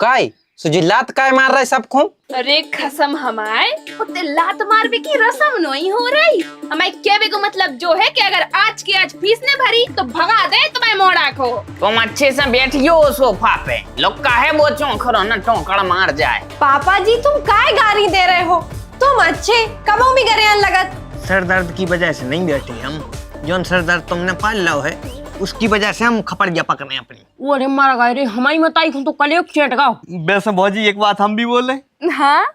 काय सुजिलात काय मार रहा है सबको? अरे कसम हमारे उते लात मार भी की रसम नहीं हो रही। हमारे कहने को मतलब जो है कि अगर आज की आज फीस ने भरी तो भगा दे तुम्हें मोड़ा को। तुम अच्छे से बैठियो सोफा पे, लोग काहे वो चौंकड़ो न टोकड़ मार जाए। पापा जी तुम काय गारी दे रहे हो? तुम अच्छे कबो भी करे लगत। सर दर्द की वजह से नहीं बैठे हम, जोन सर दर्द तुमने पाल लो है उसकी वजह से हम खपड़िया पकड़े अपनी। वो अरे मारा गाय रे हमारी मताई तो कल एक चेट गाओ। वैसे भौजी एक बात हम भी बोले, हाँ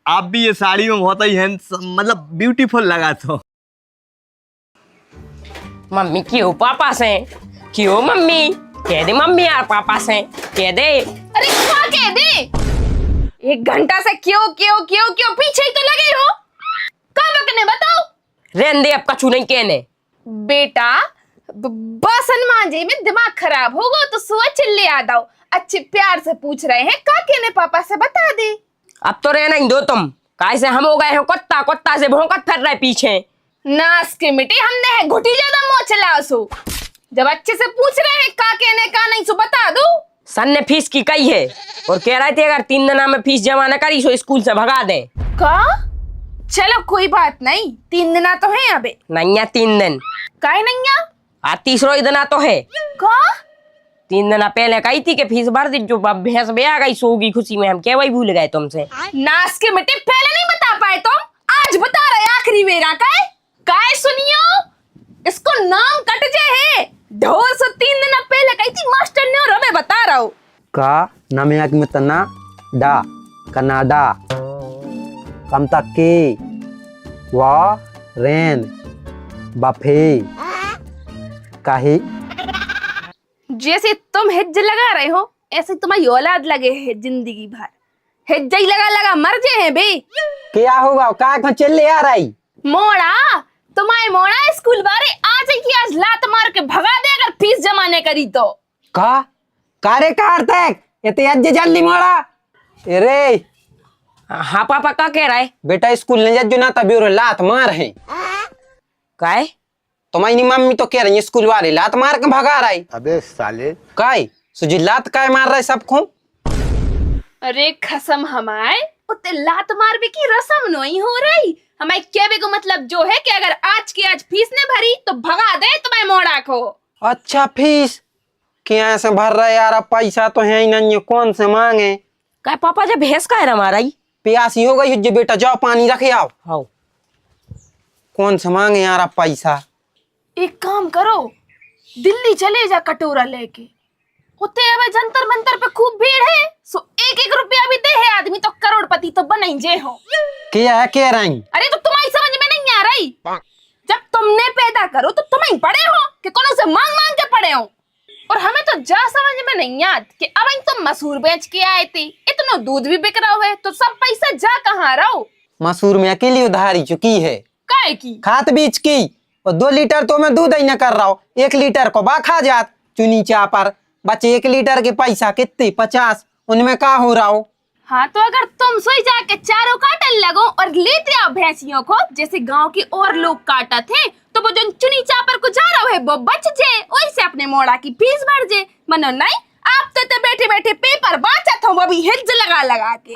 आप भी ये साड़ी में बहुत ही हैंडसम मतलब ब्यूटीफुल लगा तो। मम्मी क्यों पापा से क्यों मम्मी कह दे मम्मी यार पापा से कह दे। अरे क्या कह दे? 1 घंटा से क्यों क्यों क्यों क्यों पीछे ही तो लगे हो। कब बकने बताओ। रहने दे अब कछु नहीं कहने। बेटा बसन मांझे में दिमाग खराब होगा तो सुबह चिल्ले आ जाओ। अच्छे प्यार से पूछ रहे हैं का कहने पापा से बता दे। अब तो रहना ही दो तुम, कैसे हम हो गए हो कुत्ता कुत्ता से भौंकत फिर रहे पीछे। नास के मिट्टी हमने है घुटी ज्यादा मोह चलाओ सो। जब अच्छे से पूछ रहे हैं का कहने का नहीं सो बता दो। सन ने फीस की कही है और कह रहे थे अगर 3 दिन में फीस जमा न करी सो स्कूल से भगा दे। का? चलो कोई बात नहीं, 3 दिन तो है अबे। नहीं 3 दिन काहे नहीं आ तीसरो ही दिन तो है। का? 3 दिन पहले कही थी कि फीस भर दी, जो भैंस बे आ गई सोगी खुशी में, हम क्या वही भूल गए तुमसे। नास के मिट्टी पहले नहीं बता पाए तुम, आज बता रहे आखिरी बेरा काय सुनियो। इसको नाम कट जे है ढोर से 3 दिन पहले कही थी मास्टर ने और हमें बता रहा हूँ। का नमयाक में तना डा कनाडा कम तक के वा रेन बफे काहे। जैसे तुम हिज्ज लगा रहे हो ऐसे तुम्हारी औलाद लगे है जिंदगी भर। हिज्ज ही लगा लगा मर जे हैं बे। क्या होगा का चले आ रही मोड़ा तुम्हारे मोड़ा स्कूल बारे आज ही आज लात मार के भगा दे अगर फीस जमा नहीं करी तो। का कारे कार तक ये अज जल्दी मोड़ा। अरे हाँ पापा का कह रहा है? बेटा स्कूल नहीं जो ना तभी लात मार है। काय तुम्हारी मम्मी तो कह रही है स्कूल वाले लात मार के भगा रही। अबे साले काय सुजिलात काय मार रहा है सबको? अरे कसम हमारे उते लात मार भी की रसम नहीं हो रही। हमारे कहने को मतलब जो है कि अगर आज की आज फीस ने भरी तो भगा दे तुम्हें मोड़ा को। अच्छा फीस क्या से भर रहा है यार? अब पैसा तो है ही नहीं, कौन से मांगे? काय पापा जब भैंस का है हमारा ही प्यासी हो गई जो बेटा जाओ पानी रखे आओ। हाँ कौन से मांगे यार अब पैसा? एक काम करो दिल्ली चले जा कटोरा लेके। उते अब जंतर मंतर पे खूब भीड़ है सो 1-1 रुपया भी दे है आदमी तो करोड़पति तो बन ही जे हो। क्या है कह रही? अरे तो तुम्हारी समझ में नहीं आ रही। जब तुमने पैदा करो तो तुम ही पढ़े हो कि कौन से मांग मांग के पढ़े हो। और हमें तो जा समझ में नहीं याद कि अब तुम मसूर बेच के आए थे, इतना दूध भी बिक रहा है तो सब पैसा जा कहाँ रहो? मसूर में अकेली उधारी चुकी है काय की खात बीच की, और 2 लीटर तो मैं दूध ही न कर रहा हूँ। 1 लीटर को बा खा जात चुनी चा पर बचे 1 लीटर के पैसा कितने 50 उनमें का हो रहा हो। हाँ तो अगर तुम सोई जाके चारों काटन लगो और लेते आओ भैंसियों को जैसे गांव के और लोग काटा थे तो वो जो चुनी चापर को जा रहा है वो बच जाए, वही से अपने मोड़ा की फीस भर जाए। मनो नहीं आप तो बैठे बैठे पेपर बांचा था वो भी हिज्ज लगा लगा के।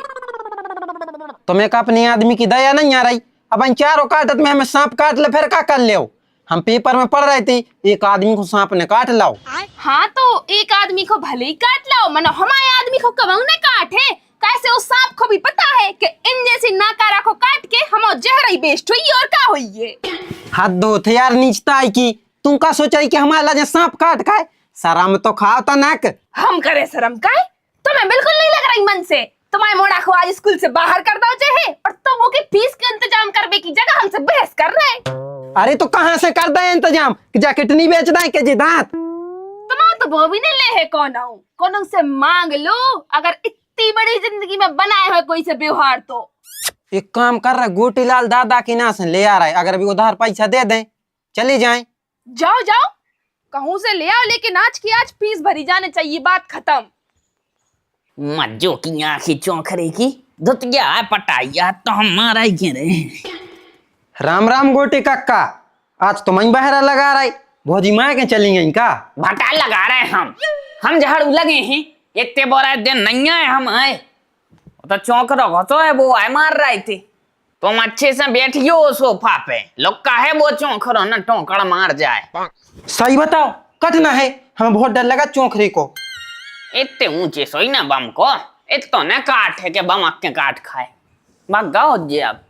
तुम्हें का अपने आदमी की दया नहीं आ रही? अब इन चारों काटत में हमें सांप काट ले फिर का कर ले? हम पेपर में पढ़ रहे थे एक आदमी को सांप ने काट लाओ। हाँ तो एक आदमी को भले ही काट लाओ, मनो हमारे आदमी को कब ने काटे। कैसे उस सांप को भी पता है कि इन जैसी नाकारा को काट के हम जहर ही बेस्ट हुई और क्या हुई है। हाथ दो थे यार नीचता है की तुम का सोचा कि हमारा जो सांप काट खाए शर्म तो खाओ तो नक। हम करे शर्म का तुम्हें बिल्कुल नहीं लग रही मन से। तुम्हारे मोड़ा को आज स्कूल से बाहर कर दो चाहे और तुम वो की फीस के इंतजाम करने की जगह हमसे बहस कर रहे हैं। अरे तो कहाँ से कर दे इंतजाम कि जाके कितनी बेच दें के जी दांत? तुम तो वो भी नहीं ले है कौन से मांग लो अगर इतनी बड़ी जिंदगी में बनाए हुए कोई से व्यवहार तो। एक काम कर रहा है गोटीलाल दादा की ना से ले आ रहा है, अगर अभी उधार पैसा दे दें चले जाएं। जाओ जाओ कहूँ से ले आओ लेकिन आज की आज फीस भरी जाने चाहिए, बात खत्म। मज्जो की आंखें चौंकरे की धुत गया है पटाइया तो हमारा ही कह रहे हैं। राम राम गोटी कक्का, आज तो मैं बहरा लगा रही भौजी माँ के चली गई का? भटा लगा रहे हम झाड़ू लगे हैं इतने बोरा दिन नहीं आए हम आए, तो चौंक रहो तो है वो आए मार रहे थे। तुम अच्छे से बैठियो सोफा पे, लोग का है वो चौंक रहो ना टोकड़ मार जाए। सही बताओ कटना है, हमें बहुत डर लगा चौंकरी को। इतने ऊंचे सोई ना बम को, इतो न काट है कि बम के काट खाए। भगाओ जी अब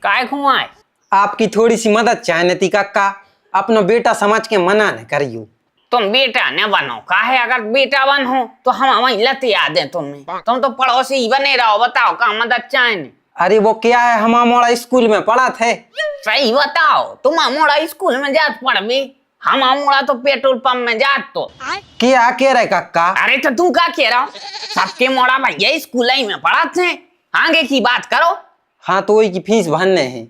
काय खुआए। आपकी थोड़ी सी मदद चाहे नती काका, अपना बेटा समझ के मना न करियो। तुम बेटा न बनो, काहे अगर बेटा बनो तो हम वही लत याद है तुम्हें। तुम तो पड़ोसी ही बने रहो, बताओ का मदद चाहे। अरे वो क्या है, हम मोड़ा स्कूल में पढ़ा थे। सही बताओ, तुम मोड़ा स्कूल में जात पढ़बी, हम मोड़ा तो पेट्रोल पंप में जात तो। क्या कह रहे काका? अरे तो तुम क्या कह रहा हो, सबके मोड़ा भैया स्कूल ही में पढ़ा थे, आगे की बात करो। हाँ तो वही की फीस भरने हैं।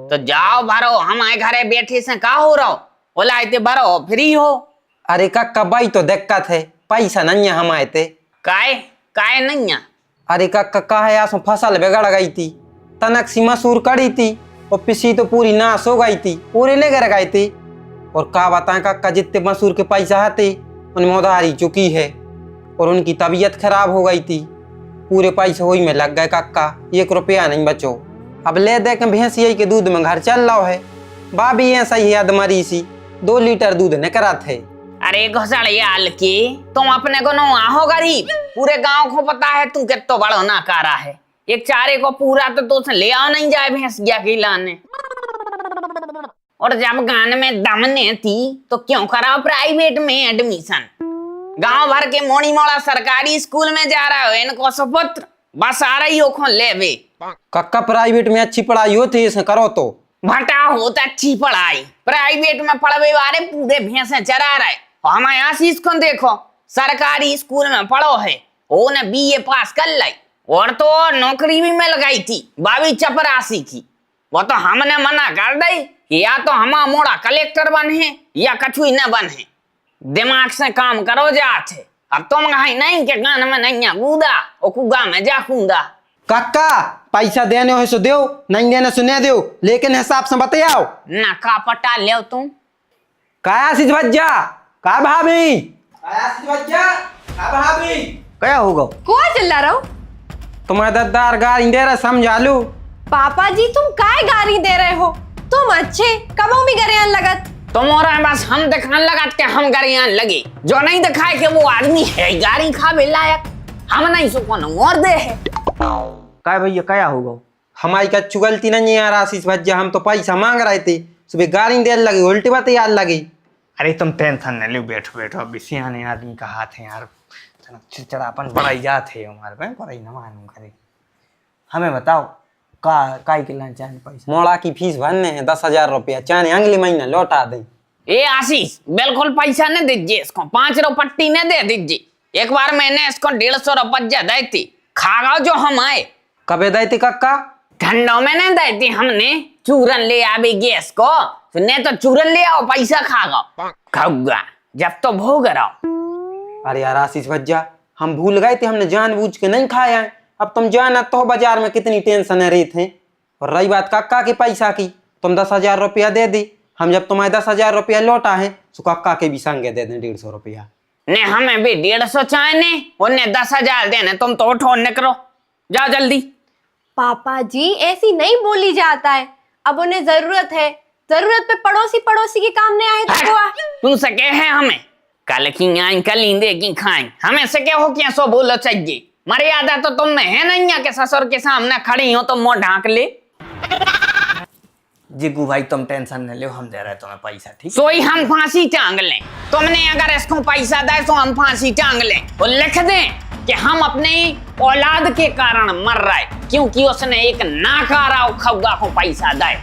तो जाओ भरो, हमारे घरे बैठे से का हो रहा हो, बोला इतने भरो फ्री हो। अरे काका भाई तो दिक्कत है, पैसा नहीं है हम आए थे। काय काय नहीं है? अरे काका कहा है आसों फसल बिगड़ गई थी, तनक सी मसूर कड़ी थी और पिसी तो पूरी नाश हो गई थी, पूरे नहीं गिर गए थे। और का बताएं काका, जितने मसूर के पैसा आते उनमें उधारी चुकी है और उनकी तबीयत खराब हो गई थी, पूरे पैसे वही में लग गए काका, 1 रुपया नहीं बचो। अब ले दे के भैंस यही के दूध में घर चल रहा है। भाभी ऐसा ही अदमरी सी 2 लीटर दूध न करा थे। अरे घोसाड़ियाल की, तुम अपने को नो आहो गरीब, पूरे गांव को पता है तू कितना बड़ा नाकारा है। एक चारे को पूरा तो तुझसे ले आओ नहीं जाए भैंस या खिलाने। और जब गान में दम ने थी तो क्यों कराओ प्राइवेट में एडमिशन। गांव भर के मोड़ी मोड़ा सरकारी स्कूल में जा रहा हो, इनको सुपुत्र बस आ रही हो खोल ले वे। काका प्राइवेट में अच्छी पढ़ाई होती है, करो तो भटा हो तो अच्छी पढ़ाई, प्राइवेट में पढ़वे वाले पूरे भैंसे चरा रहे। हमारे आशीष को देखो, सरकारी स्कूल में पढ़ो है, वो ने BA पास कर लाई और तो नौकरी भी मिल गई थी 22 चपरासी की। वो तो हमने मना कर दी कि या तो हम मोड़ा कलेक्टर बने या कछु न बने, दिमाग से काम करो जाते। अब तुम कहीं नहीं के गान में नहीं कूदा और कुगा में जा कूदा। काका पैसा देने हो सो दो, नहीं देने सो नहीं दो, लेकिन हिसाब से बताओ ना का पटा ले तुम। काया सिज भज्जा का भाभी, काया सिज भज्जा का भाभी, क्या होगा? कौन चिल्ला रहा हो? तुम्हारे दद्दार गाड़ी दे रहा समझा लो। पापा जी तुम काय गारी दे रहे हो? तुम अच्छे कबो भी गरियान लगत। तुम और बस हम दिखाने लगा के हम गरियान लगे, जो नहीं दिखाए कि वो आदमी है गाड़ी खावे लायक, हम नहीं सुकून और दे है। क्या भैया क्या होगा? हमारी कच्चू गलती नहीं है यार आशीष भज्जा, हम तो पैसा मांग रहे थे, सुबह गाड़ी देने लगी उल्टी बात याद लगी। अरे तुम टेंशन न लो, बैठो बैठो, अभी सियाने आदमी का हाथ है यार, चिड़चिड़ापन बढ़ाई जाते है हमारे पे, पर न मालूम करे। हमें बताओ काय के लाने चाहे पैसा? मोड़ा की फीस भरने हैं 10,000 रुपया, चाहे अगले महीना लौटा दें। ए आशीष बिल्कुल पैसा न दीजिए इसको, 5 रुपट्टी न दे दीजिए। एक बार मैंने इसको 150 रुपया दी थी, खागा जो हम आए। कबे दी थी काका? ठंडों में नहीं दी थी हमने, चूरन ले आवे गैस को, ने तो चूरन ले आओ पैसा खागा खाऊंगा जब तो भोग रहा। अरे यार आशीष भज्जा हम भूल गए थे, हमने जानबूझ के नहीं खाया है। अब तुम जाना तो बाजार में कितनी टेंशन है रही थे। और रही बात काका के पैसा की, तुम 10,000 रुपया दे दी, हम जब तुम्हारे 10,000 रुपया लौटा है तो काका के भी संगे दे दें 150 रुपया। ने हमें भी 150 चाहने, उन्हें 10,000 देने, तुम तो उठो निकलो जाओ जल्दी। पापा जी ऐसी नहीं बोली जाता है, अब उन्हें जरूरत है, जरूरत पे पड़ोसी के काम नहीं आए तो हुआ। तुमसे क्या है हमें, कल की आए कल ईंदे की खाएं, हमें से क्या हो क्या सो बोलो चाहिए। मर्यादा तो तुम में है नहीं है कि ससुर के सामने खड़ी हो तो मुंह ढांक ले। जिगू भाई तुम टेंशन न लो, हम दे रहे तुम्हें पैसा, ठीक? सोई हम फांसी टांग लें, तुमने अगर इसको पैसा दे तो हम फांसी टांग लें और लिख दें कि हम अपने औलाद के कारण मर रहे क्योंकि उसने एक नाकारा खौगा को पैसा दे।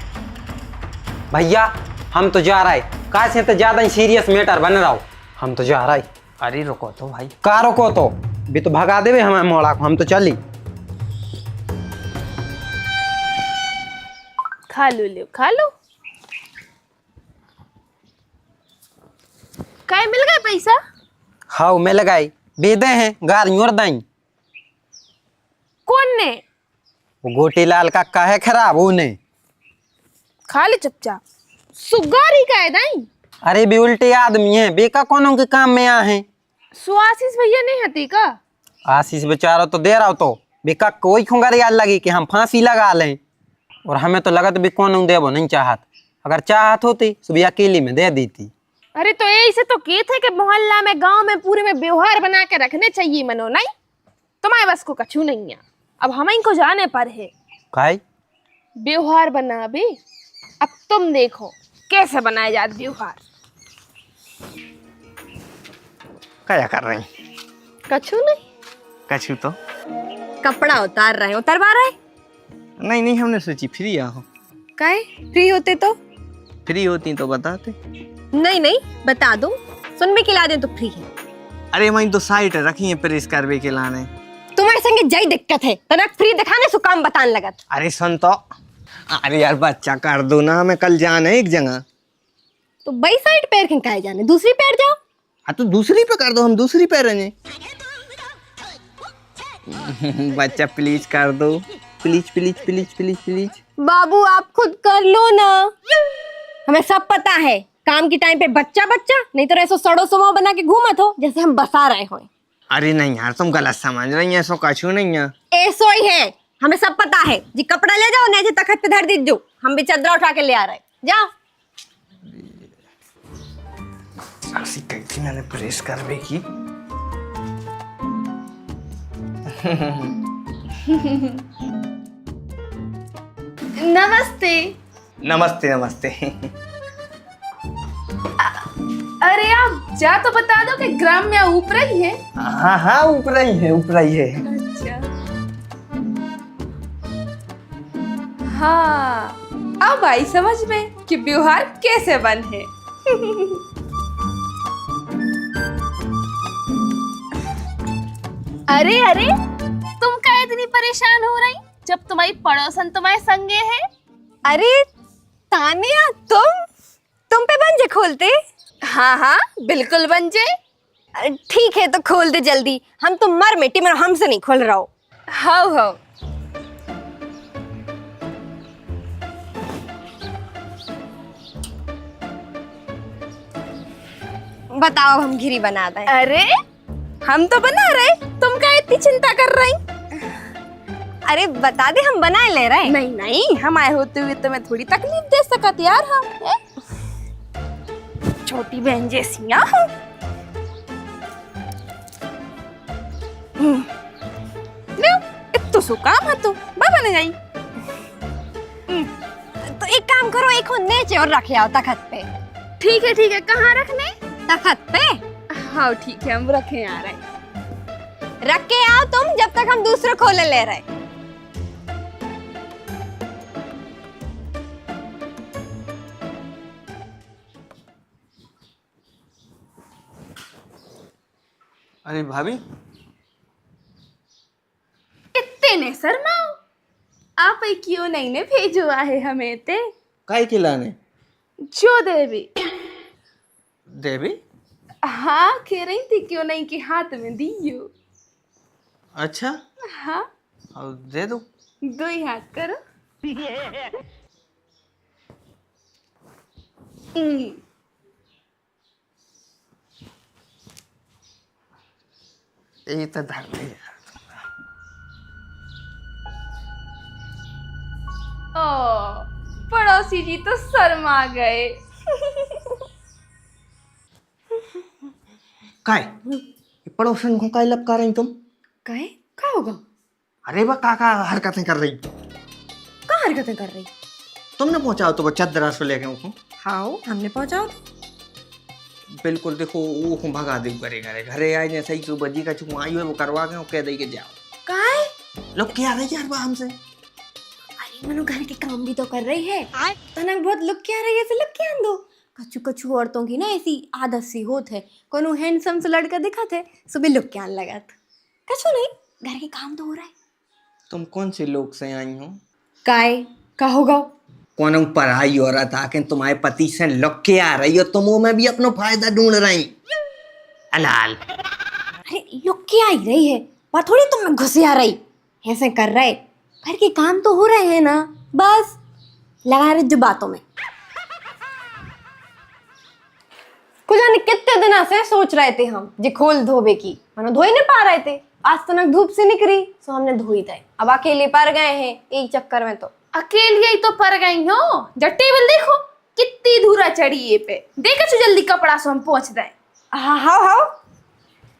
भैया हम तो जा रहे, कैसे तो ज्यादा ही सीरियस मैटर बन रहा हो, हम तो जा रहे। अरे रुको तो भाई, का रुको तो भी तो भगा देवे हमें मोड़ा को, हम तो चली। खा लो ले खा लो। काय मिल गए पैसा? हाँ मैं लगाई बेदे हैं गाड़ी और दाई। कौन ने? वो गोटी लाल काका है खराब, वो ने खा ले चुपचाप। सुगारी का है दाई? अरे भी उल्टे आदमी है, बेका कौनों के काम में आ है। सुआशीष भैया नहीं हती का? आशीष बेचारा तो दे रहा हो तो बेका कोई खुंगार याद लगी कि हम फांसी लगा लें, और हमें तो लगत भी कौन देवो नहीं चाहत। अगर चाहत होती तो भी अकेली में दे देती। अरे तो ऐसे तो की थे कि मोहल्ला में गांव में पूरे में व्यवहार बना के रखने चाहिए मनो, नहीं तुम्हारे बस को कछु नहीं है। अब हम इनको जाने पर है काई व्यवहार बना भी। अब तुम देखो कैसे बनाए जाते व्यवहार। क्या कर रही? कछु नहीं, कछु तो कपड़ा उतार रहे, उतरवा रहे। नहीं नहीं, हमने सोची फ्री हो। काहे फ्री होते तो? फ्री होती तो बताते। नहीं नहीं बता दो, सुन में खिला दे तो फ्री है। अरे वही तो साइट रखी है प्रेस करवे के लाने। तुम्हारे संगे जई दिक्कत है, तनक फ्री दिखाने सु काम बतान लगत। अरे सुन तो, अरे यार बच्चा कर दो ना, हमें कल जाना है एक जगह। तो बई साइड पैर के काहे जाने, दूसरी पैर जाओ। हाँ तो दूसरी पे कर दो, हम दूसरी पे रहेंगे। बच्चा प्लीज कर दो, please please please please please. बाबू आप खुद कर लो ना, हमें सब पता है। काम के टाइम पे बच्चा बच्चा, नहीं तो ऐसो सड़ो सुमो बना के घूमत हो जैसे हम बसा रहे हो। अरे नहीं यार, तुम गलत समझ रही हैं, ऐसा कछु नहीं है। ऐसो ही है, हमें सब पता है जी। कपड़ा ले जाओ, नहीं तखत पे धर दीजो, हम भी चदरा उठा के ले आ रहे। जाओ। ऐसी कही थी मैंने प्रेस करवे की। नमस्ते। नमस्ते नमस्ते। अरे आप जा तो बता दो कि ग्राम में ऊपर ही है। हाँ हाँ, ऊपर ही है, ऊपर ही है। अच्छा हाँ, अब आई समझ में कि व्यवहार कैसे बन है। अरे अरे तुम क्या इतनी परेशान हो रही जब तुम्हारी पड़ोसन तुम्हारे संगे है? अरे तानिया, तुम पे बंजे खोलते? हाँ हाँ बिल्कुल बन जाए। ठीक है तो खोल दे जल्दी, हम तो मर मिट्टी में, हमसे नहीं खोल रहा हो। हाँ हाँ बताओ, हम घिरी बना दें? अरे हम तो बना रहे, तुम क्या इतनी चिंता कर रही? अरे बता दे, हम बनाए ले रहे। नहीं नहीं, हम आए होते हुए तुम्हें थोड़ी तकलीफ दे सकत यार। हम छोटी बहन जैसिया हो। इत्तो सो काम है तो बाबा ने गई। तो एक काम करो, एक नीचे और रखे आओ तखत पे। ठीक है, कहाँ रखने? तखत पे हाँ ठीक है, हम रखे आ रहे। रख के आओ तुम, जब तक हम दूसरे खोले ले रहे। अरे भाभी, इतने ने शर्माओ, आप ही क्यों नहीं ने भेजो आहे हमें ते? काय खिलाने? जो देवी। देवी? हाँ कह रही थी क्यों नहीं कि हाथ में दियो। अच्छा, हाँ और दे दो। दो ही हाथ करो। ये तो धर दे यार। ओ पड़ोसी जी तो शर्मा गए। काय ये पड़ोसन को काय लपका रही तुम? कहे क्या होगा? अरे वह काका हरकतें कर रही। कहाँ हरकतें कर रही? तुमने पहुंचाओ तो वो चदरा से लेके उनको। हाँ हमने पहुंचाओ। बिल्कुल, देखो वो भगा दे घरे घरे घरे आए ने सही सुबह जी का चुकू आई हुए वो करवा के कह दे के जाओ। काहे लोग क्या रहे यार बा हमसे? अरे मनु घर के काम भी तो कर रही है, तनक बहुत लुक क्या रही है, ऐसे लुक क्या दो। कछु कछु औरतों की ना ऐसी आदत सी होत है, कोनो हैंडसम से लड़का दिखा थे सुबह लुक क्या लगत। कछु नहीं, घर के काम तो हो रहा है। तुम कौन से लोग से आई हो? काय का होगा? कौन पढ़ाई हो रहा था कि तुम्हारे पति से लग के आ रही हो, तुम वो में भी अपना फायदा ढूंढ रही। अलाल, अरे लुक क्या आई रही है, वह थोड़ी तुम में घुसी आ रही। ऐसे कर रहे, घर के काम तो हो रहे हैं ना, बस लगा रहे जो बातों में। कुछ जाने कितने दिन से सोच रहे थे हम जे खोल धोबे की, मनो धो ही नहीं पा रहे थे। आज तक धूप से निकली तो हमने धोई दे। अब अकेले पर गए हैं एक चक्कर में, तो अकेली ही तो पर गई हो। जब टेबल देखो कितनी धूरा चढ़ी ये पे, देखो तो जल्दी कपड़ा से हम पहुंच जाए। हाँ हाँ हाँ,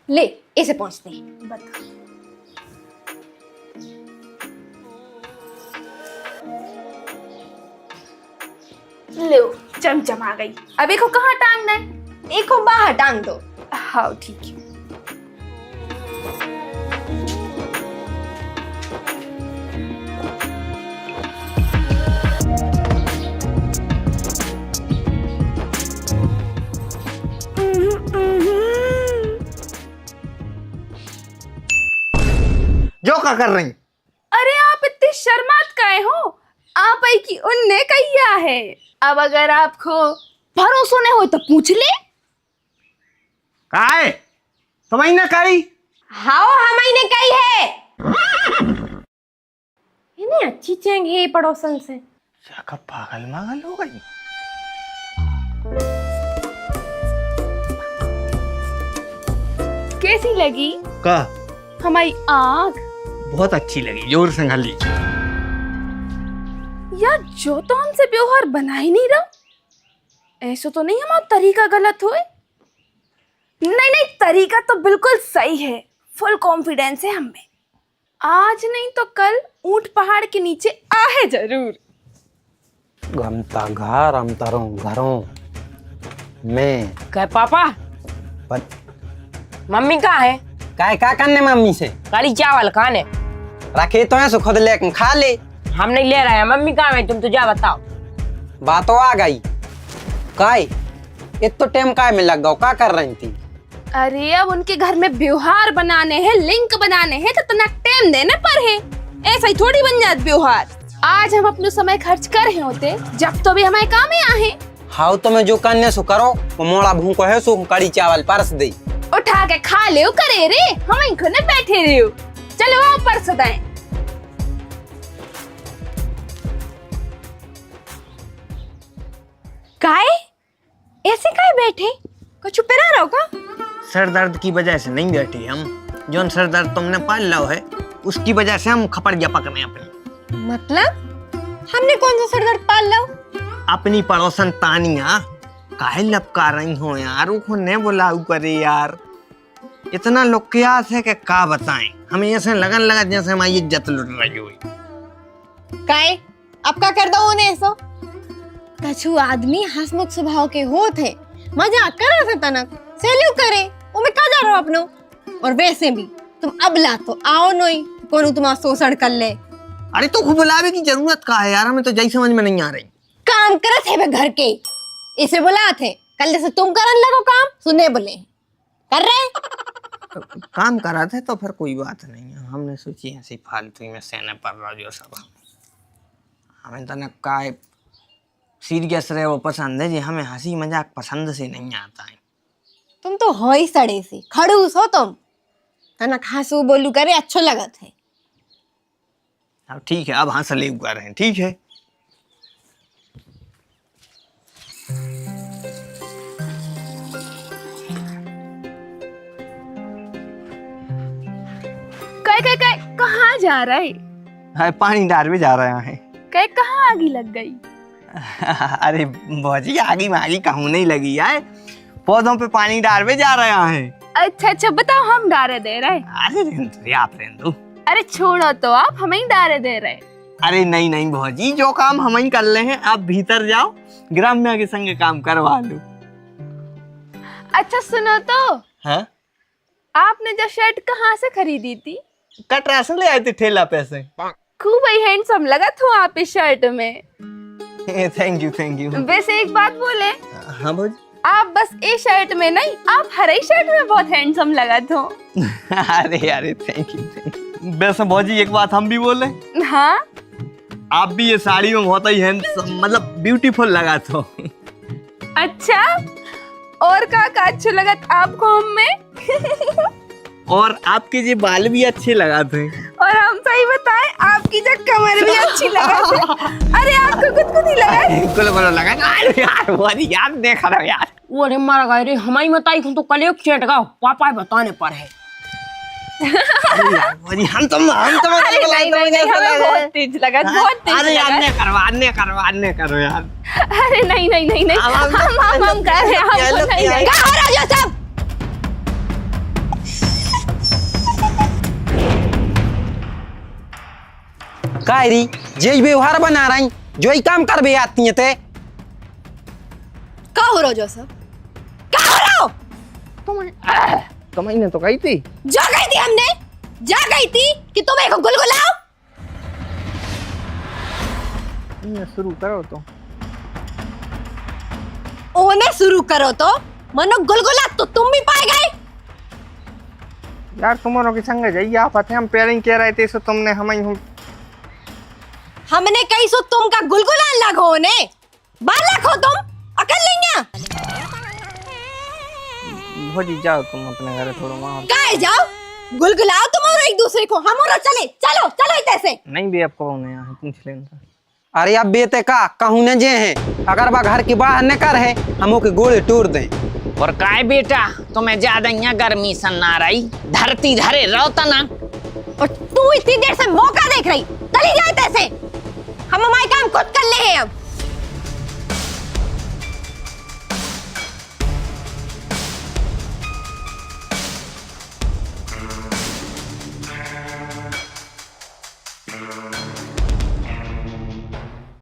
ले ऐसे पहुंचते हैं। बता लो चमचम आ गई। अब देखो कहाँ टांगना है। एक को बाहर टांग दो। हाँ ठीक है। जो क्या कर रही? अरे आप इतने शर्मात काहे हो? आप ही की उनने कहिया है। अब अगर आपको भरोसा नहीं हो तो पूछ ले। काय तुम्हें ना कही? हाँ हमने कही है। इन्हें अच्छी चेंग है पड़ोसन से। क्या पागल मागल हो गई? कैसी लगी का हमारी आँख? बहुत अच्छी लगी, जोर से हली। यार जो तो हमसे व्यवहार बना ही नहीं रहा। ऐसा तो नहीं हमारा तरीका गलत हुए? नहीं नहीं, तरीका तो बिल्कुल सही है। फुल कॉन्फिडेंस है हमें। आज नहीं तो कल ऊंट पहाड़ के नीचे आहे जरूर। घमता घर हम तरों घरों में कह पापा पर मम्मी कहाँ है? काय का करने मम्मी से कड़ी चावल खाने रखे तो है सो खुद लेके खा ले। हम नहीं ले रहे हैं। मम्मी कहाँ है? तुम तो जा बताओ। बातों आ गई। काय इतना टाइम काय में लग गओ, का कर रही थी? अरे अब उनके घर में व्यवहार बनाने हैं, लिंक बनाने हैं तो तना टाइम देने पर है। ऐसा ही थोड़ी बन जात व्यवहार। आज हम अपना समय खर्च कर रहे होते जब तो भी हमारे काम में आए। हाउ तो मैं जो करने सो करो, वो मोड़ा भूको है सो कड़ी चावल परस दे। उठा के खा ले करे रे, हम इनखने बैठे रहे हो। चलो आओ परस दें। काय ऐसे काय बैठे? कुछ उपरा रहो का? सर दर्द की वजह से नहीं बैठी हम। जो सर दर्द तुमने पाल लो है उसकी वजह से हम खपड़िया पकड़े अपनी। मतलब हमने कौन सा सर दर्द पाल लो? अपनी पड़ोसन तानिया काहे लपका रही हो यार? वो ने बुलाऊ करे यार। इतना लोकियास है कि का बताएं। हमें ऐसे लगन लगा जैसे हमारी इज्जत लुट रही हुई। काय अब का कर दो उन्हें ऐसो? कछु आदमी हंसमुख स्वभाव के होते, मजाक करे से तनक सेल्यू करे, उमे का जा रहो अपनो। और वैसे भी तुम अबला तो आओ नहीं, कोनो तुम्हारा शोषण कर ले। अरे तो खूब बुलावे की जरूरत का है यार? हमें तो जई समझ में नहीं आ रही। काम करत है वे घर के, इसे बुला थे। कल जैसे तुम करन लगो काम, सुने बोले कर रहे। काम करा थे तो फिर कोई बात नहीं है। हमने सोची ऐसी फालतू में सहने पर रहा जो सब। हमें तो न का सीरियस रहे वो पसंद है जी। हमें हंसी मजाक पसंद से नहीं आता है। तुम तो हो ही सड़े से खड़ूस हो तुम। तनक हंसू बोलू करे अच्छो लगत है। अब ठीक है, अब हंस ले कर रहे हैं, ठीक है। कह कहाँ जा रहा है? हाँ, पानी डाल में जा रहे हैं। कह कहाँ आगी लग गई? अरे भौजी आगी मागी कहूँ नहीं लगी है। पौधों पे पानी डाल में जा रहे हैं। अच्छा अच्छा बताओ, हम डारे दे रहे। अरे रेंदु, आप रेंदु। अरे छोड़ो तो, आप हमें ही डारे दे रहे। अरे नहीं नहीं भौजी, जो काम हम ही कर रहे हैं आप भीतर जाओ, ग्राम्या के संग काम करवा लो। अच्छा सुनो तो, हाँ आपने जो शर्ट कहाँ से खरीदी थी? कटरा से ले आए थे ठेला पे से। खूब ही हैंडसम लगा था आप इस शर्ट में। Thank you thank you. वैसे एक बात बोले, हाँ भौजी। आप बस इस शर्ट में नहीं, आप हर ही शर्ट में बहुत हैंडसम लगा था। अरे अरे थैंक यू। वैसे भौजी एक बात हम भी बोले। हाँ आप भी ये साड़ी में बहुत ही हैंडसम, मतलब ब्यूटीफुल लगा था। अच्छा, और का अच्छा लगा आपको हम में? और आपके ये बाल भी अच्छे लगा थे। और हम सही बताएं, आपकी जो कमर भी अच्छी लगा थी। अरे आपको खुद को नहीं लगा? बिल्कुल बड़ा लगा। अरे यार भौजी यार देख रहा यार। वो अरे मारा गए रे हमारी बताई तो कल एक चेट का पापा बताने पर है। अरे हम तो अरे नहीं नहीं नहीं हमें बहुत तेज लगा, बहुत तेज अरे लगा। अन्य करो यार। अरे नहीं नहीं नहीं नहीं हम कर रहे हैं, हमको नहीं नहीं। क्या हो रहा है ये सब? कायरी जे व्यवहार बना रही जो ही काम कर बे आती है ते क्या हो रहा हो जोसेफ? क्या हो रहा हो? कमाई ने तो कही थी। जा गई थी हमने, जा गई थी कि तुम एक गुलगुलाओ। शुरू करो तो। ओने शुरू करो तो मनो गुलगुला तो तुम भी पाए गए। यार तुम्हारों के संग जाइए आप आते हम पेयरिंग कह रहे थे सो तुमने हमें हमने कही सो तुम का गुलगुला लगो ने बालक हो तुम, अकल नहीं है? भोजी जाओ तुम अपने घर थोड़ा वहाँ। काहे जाओ, गुलगुलाओ तुम और एक दूसरे को, हम और चले चलो चलो इतने से। नहीं भी आपको नहीं यहाँ पूछ लेना। अरे अब बेते का कहूँ न जे हैं अगर बा घर के बाहर न कर है हम के गोले तोड़ दें। और काय बेटा तुम्हें ज्यादा यहाँ गर्मी सन ना रही, धरती धरे रहो तना। और तू इतनी देर से मौका देख रही, चली जाए तैसे। हम हमारे काम खुद कर ले हैं अब।